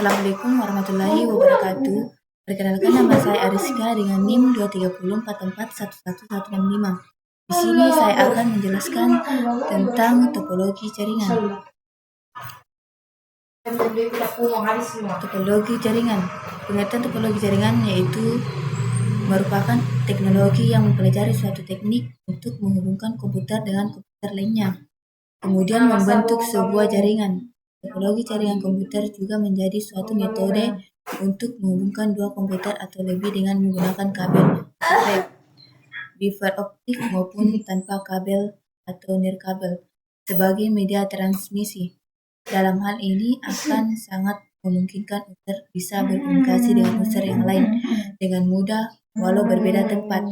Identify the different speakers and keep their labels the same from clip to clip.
Speaker 1: Assalamualaikum warahmatullahi wabarakatuh. Perkenalkan, nama saya Ariska dengan NIM 23044111165. Di sini saya akan menjelaskan tentang topologi jaringan. Topologi jaringan. Pengertian topologi jaringan yaitu merupakan teknologi yang mempelajari suatu teknik untuk menghubungkan komputer dengan komputer lainnya, kemudian membentuk sebuah jaringan. Topologi jaringan komputer juga menjadi suatu metode untuk menghubungkan dua komputer atau lebih dengan menggunakan kabel fiber optik maupun tanpa kabel atau nirkabel sebagai media transmisi. Dalam hal ini akan sangat memungkinkan user bisa berkomunikasi dengan user yang lain dengan mudah walau berbeda tempat.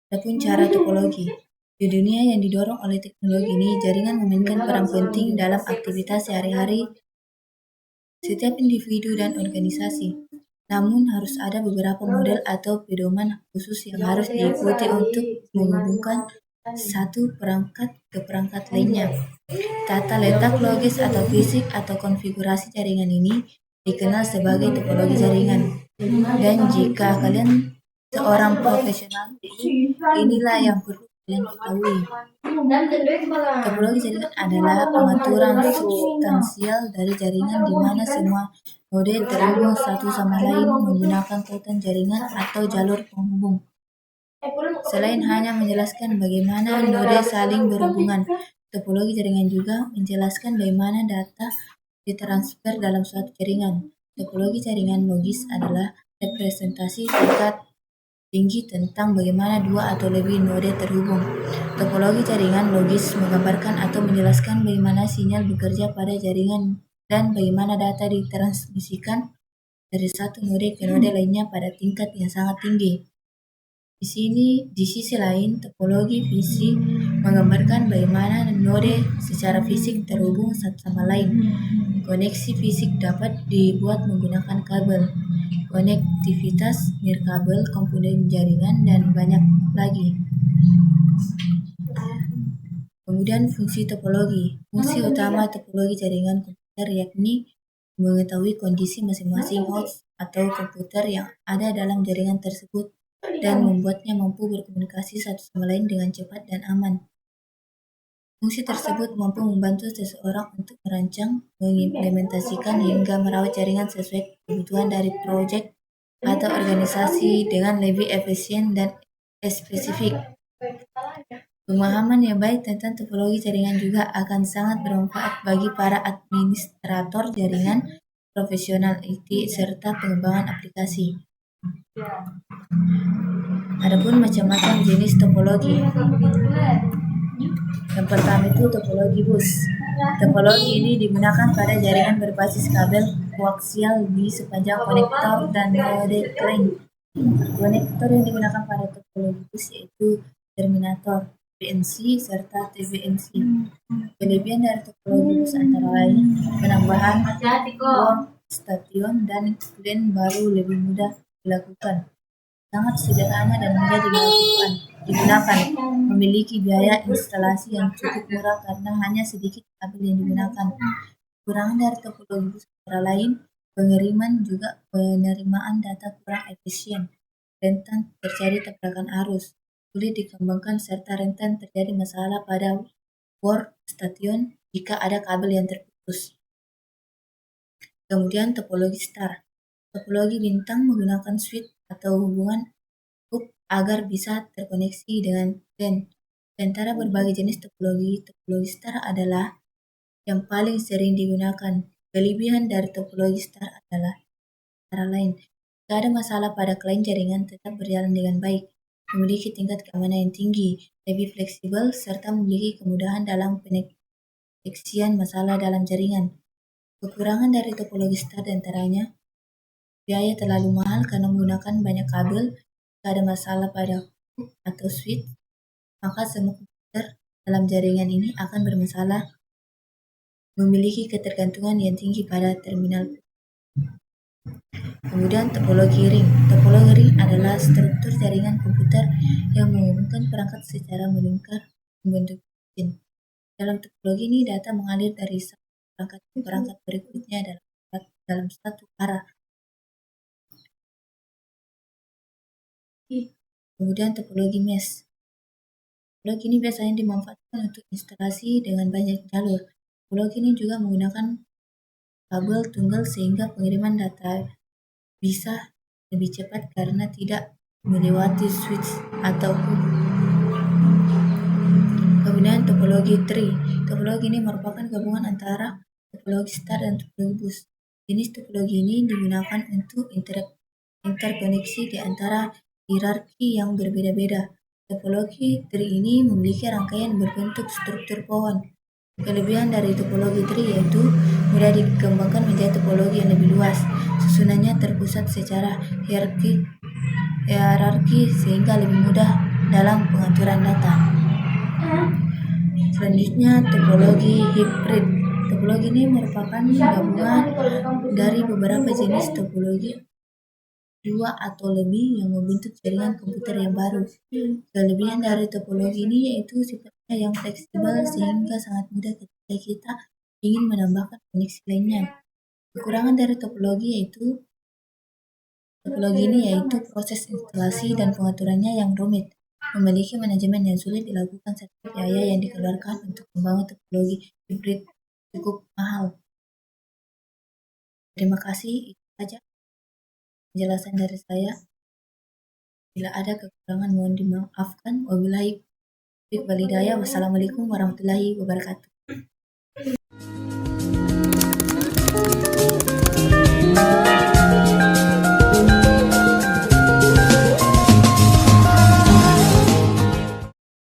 Speaker 1: Adapun cara topologi. Di dunia yang didorong oleh teknologi ini, jaringan memainkan peran penting dalam aktivitas sehari-hari setiap individu dan organisasi. Namun harus ada beberapa model atau pedoman khusus yang harus diikuti untuk menghubungkan satu perangkat ke perangkat lainnya. Tata letak logis atau fisik atau konfigurasi jaringan ini dikenal sebagai topologi jaringan. Dan jika kalian seorang profesional, inilah yang perlu kalian ketahui. Topologi jaringan adalah pengaturan substansial dari jaringan di mana semua node terhubung satu sama lain menggunakan tautan jaringan atau jalur penghubung. Selain hanya menjelaskan bagaimana node saling berhubungan, topologi jaringan juga menjelaskan bagaimana data ditransfer dalam suatu jaringan. Topologi jaringan logis adalah representasi tingkat tinggi tentang bagaimana dua atau lebih node terhubung. Topologi jaringan logis menggambarkan atau menjelaskan bagaimana sinyal bekerja pada jaringan dan bagaimana data ditransmisikan dari satu node ke node lainnya pada tingkat yang sangat tinggi. Di sisi lain, topologi fisik menggambarkan bagaimana node secara fisik terhubung satu sama lain. Koneksi fisik dapat dibuat menggunakan kabel, konektivitas nirkabel, komponen jaringan, dan banyak lagi. Kemudian fungsi topologi. Fungsi utama topologi jaringan komputer yakni mengetahui kondisi masing-masing host atau komputer yang ada dalam jaringan tersebut dan membuatnya mampu berkomunikasi satu sama lain dengan cepat dan aman. Fungsi tersebut mampu membantu seseorang untuk merancang, mengimplementasikan, hingga merawat jaringan sesuai kebutuhan dari proyek atau organisasi dengan lebih efisien dan spesifik. Pemahaman yang baik tentang topologi jaringan juga akan sangat bermanfaat bagi para administrator jaringan, profesional IT, serta pengembangan aplikasi. Adapun macam-macam jenis topologi. Yang pertama itu topologi bus. Topologi ini digunakan pada jaringan berbasis kabel koaksial di sepanjang konektor dan node klien. Konektor yang digunakan pada topologi bus yaitu terminator, BNC, serta TBNC. Kelebihan dari topologi bus antara lain penambahan workstation dan klien baru lebih mudah dilakukan, sangat sederhana dan mudah digunakan, memiliki biaya instalasi yang cukup murah karena hanya sedikit kabel yang digunakan. Kekurangan dari topologi bus antara lain penerimaan data kurang efisien, rentan terjadi tabrakan arus, sulit dikembangkan, serta rentan terjadi masalah pada workstation jika ada kabel yang terputus. Kemudian topologi star. Topologi bintang menggunakan switch atau hubungan hub agar bisa terkoneksi dengan LAN. Di antara berbagai jenis topologi star adalah yang paling sering digunakan. Kelebihan dari topologi star adalah antara lain, jika ada masalah pada klien, jaringan tetap berjalan dengan baik, memiliki tingkat keamanan yang tinggi, lebih fleksibel, serta memiliki kemudahan dalam pendeteksian masalah dalam jaringan. Kekurangan dari topologi star diantaranya biaya terlalu mahal karena menggunakan banyak kabel. Jika ada masalah pada hub atau switch, maka semua komputer dalam jaringan ini akan bermasalah, memiliki ketergantungan yang tinggi pada terminal. Kemudian topologi ring. Topologi ring adalah struktur jaringan komputer yang menghubungkan perangkat secara melingkar membentuk cincin. Dalam topologi ini, data mengalir dari satu perangkat berikutnya dalam satu arah. Kemudian topologi mesh. Topologi ini biasanya dimanfaatkan untuk instalasi dengan banyak jalur. Topologi ini juga menggunakan kabel tunggal sehingga pengiriman data bisa lebih cepat karena tidak melewati switch ataupun. Kemudian topologi tree. Topologi ini merupakan gabungan antara topologi star dan topologi bus. Jenis topologi ini digunakan untuk interkoneksi di antara hierarki yang berbeda-beda. Topologi tree ini memiliki rangkaian berbentuk struktur pohon. Kelebihan dari topologi tree yaitu mudah dikembangkan menjadi topologi yang lebih luas. Susunannya terpusat secara hierarki sehingga lebih mudah dalam pengaturan data. Selanjutnya, topologi hibrid. Topologi ini merupakan gabungan dari beberapa jenis topologi dua atau lebih yang membentuk jaringan komputer yang baru. Kelebihan dari topologi ini yaitu sifatnya yang fleksibel sehingga sangat mudah ketika kita ingin menambahkan koneksi lainnya. Kekurangan dari topologi ini yaitu proses instalasi dan pengaturannya yang rumit, memiliki manajemen yang sulit dilakukan serta biaya yang dikeluarkan untuk membangun topologi hibrid cukup mahal. Terima kasih, itu saja penjelasan dari saya. Bila ada kekurangan mohon dimaafkan. Wabillahi taufiq wal hidayah. Wassalamualaikum warahmatullahi wabarakatuh.